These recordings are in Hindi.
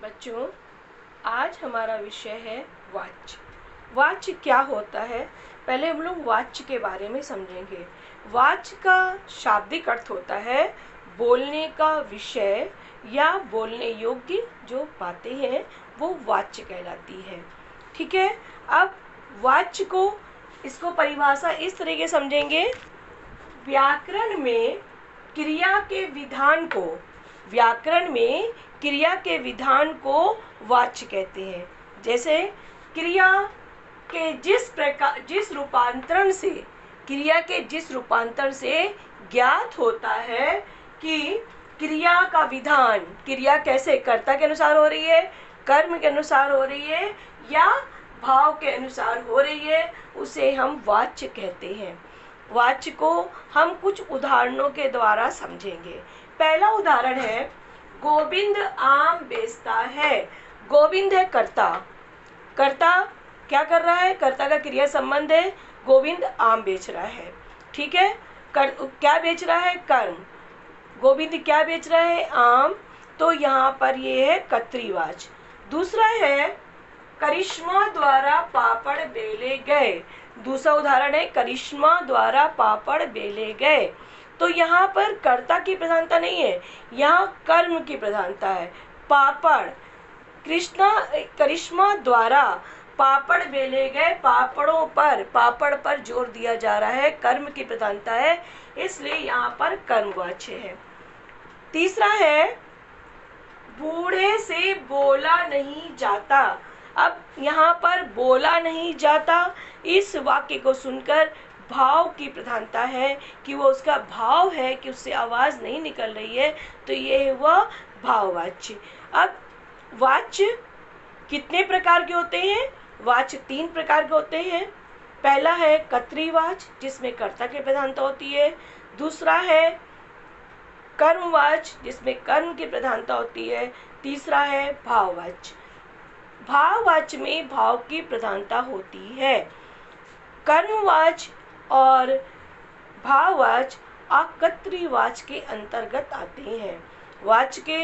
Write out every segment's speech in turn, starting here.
बच्चों, आज हमारा विषय है वाच्य। वाच्य क्या होता है, पहले हम लोग वाच्य के बारे में समझेंगे। वाच्य का शाब्दिक अर्थ होता है बोलने का विषय या बोलने योग्य जो बातें हैं वो वाच्य कहलाती है। ठीक है। अब वाच्य को इसको परिभाषा इस तरीके समझेंगे, व्याकरण में क्रिया के विधान को वाच्य कहते हैं। जैसे क्रिया के जिस रूपांतरण से ज्ञात होता है कि क्रिया का विधान, क्रिया कैसे कर्ता के अनुसार हो रही है, कर्म के अनुसार हो रही है या भाव के अनुसार हो रही है, उसे हम वाच्य कहते हैं। वाच्य को हम कुछ उदाहरणों के द्वारा समझेंगे। पहला उदाहरण है, गोविंद आम बेचता है। गोविंद है कर्ता। कर्ता क्या कर रहा है, कर्ता का क्रिया संबंध है। गोविंद आम बेच रहा है। ठीक है। क्या बेच रहा है, कर्म। गोविंद क्या बेच रहा है, आम। तो यहाँ पर ये है कर्तृवाच्य। दूसरा है, करिश्मा द्वारा पापड़ बेले गए। दूसरा उदाहरण है, करिश्मा द्वारा पापड़ बेले गए। तो यहाँ पर कर्ता की प्रधानता नहीं है, यहाँ कर्म की प्रधानता है। पापड़, करिश्मा द्वारा पापड़ बेले गए, पापड़ पर जोर दिया जा रहा है, कर्म की प्रधानता है, इसलिए यहाँ पर कर्मवाच्य है। तीसरा है, बूढ़े से बोला नहीं जाता। अब यहाँ पर बोला नहीं जाता, इस वाक्य को सुनकर भाव की प्रधानता है कि वो उसका भाव है कि उससे आवाज नहीं निकल रही है, तो ये हुआ भाववाच्य। अब वाच्य कितने प्रकार के होते हैं, वाच्य 3 प्रकार के होते हैं। पहला है कर्तृवाच्य, जिसमें कर्ता की प्रधानता होती है। दूसरा है कर्मवाच्य, जिसमें कर्म की प्रधानता होती है। तीसरा है भाववाच्य। भाववाच्य में भाव की प्रधानता होती है। कर्मवाच्य और भाववाच्य अकर्तृवाच्य के अंतर्गत आते हैं। वाच्य के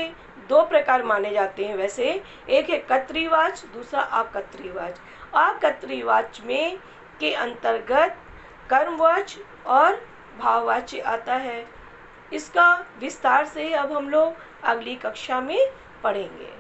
2 प्रकार माने जाते हैं वैसे, एक है कर्तृवाच्य, दूसरा अकर्तृवाच्य। अकर्तृवाच्य में के अंतर्गत कर्मवाच्य और भाववाच्य आता है। इसका विस्तार से अब हम लोग अगली कक्षा में पढ़ेंगे।